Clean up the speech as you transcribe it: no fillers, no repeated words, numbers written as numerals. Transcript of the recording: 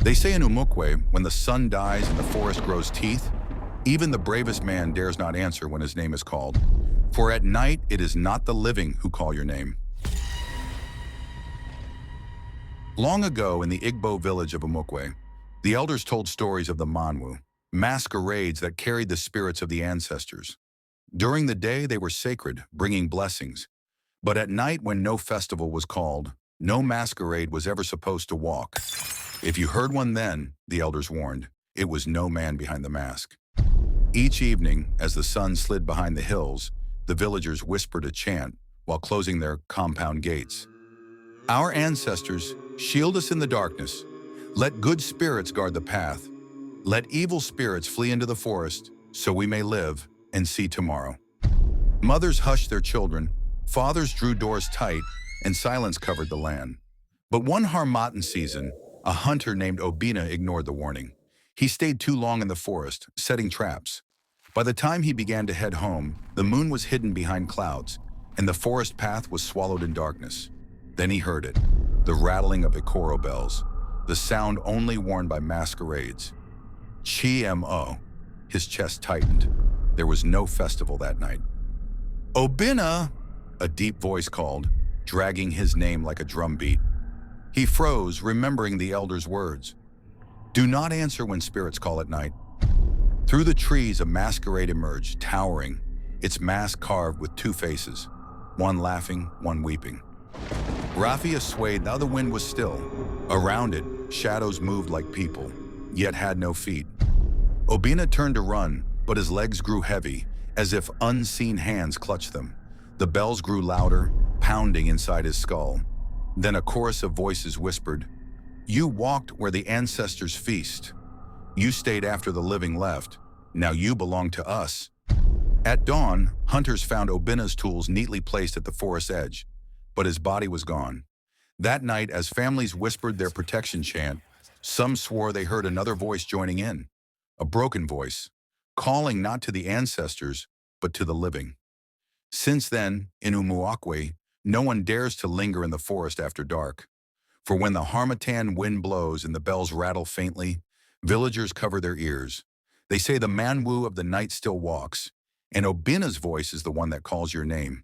They say in Umuokwe, when the sun dies and the forest grows teeth, even the bravest man dares not answer when his name is called. For at night it is not the living who call your name. Long ago in the Igbo village of Umuokwe, the elders told stories of the Mmanwụ, masquerades that carried the spirits of the ancestors. During the day they were sacred, bringing blessings. But at night when no festival was called, no masquerade was ever supposed to walk. If you heard one then, the elders warned, it was no man behind the mask. Each evening, as the sun slid behind the hills, the villagers whispered a chant while closing their compound gates. Our ancestors, shield us in the darkness. Let good spirits guard the path. Let evil spirits flee into the forest, so we may live and see tomorrow. Mothers hushed their children, fathers drew doors tight, and silence covered the land. But one Harmattan season, a hunter named Obina ignored the warning. He stayed too long in the forest, setting traps. By the time he began to head home, the moon was hidden behind clouds, and the forest path was swallowed in darkness. Then he heard it, the rattling of Ikoro bells, the sound only worn by masquerades. Chi-mo, his chest tightened. There was no festival that night. Obina, a deep voice called, dragging his name like a drumbeat. He froze, remembering the elder's words. Do not answer when spirits call at night. Through the trees, a masquerade emerged, towering, its mask carved with two faces, one laughing, one weeping. Raffia swayed, now the wind was still. Around it, shadows moved like people, yet had no feet. Obina turned to run, but his legs grew heavy, as if unseen hands clutched them. The bells grew louder, pounding inside his skull. Then a chorus of voices whispered, You walked where the ancestors feast. You stayed after the living left. Now you belong to us. At dawn, hunters found Obina's tools neatly placed at the forest's edge, but his body was gone. That night, as families whispered their protection chant, some swore they heard another voice joining in, a broken voice, calling not to the ancestors, but to the living. Since then, in Umuokwe, no one dares to linger in the forest after dark. For when the Harmattan wind blows and the bells rattle faintly, villagers cover their ears. They say the Mmanwụ of the night still walks, and Obina's voice is the one that calls your name.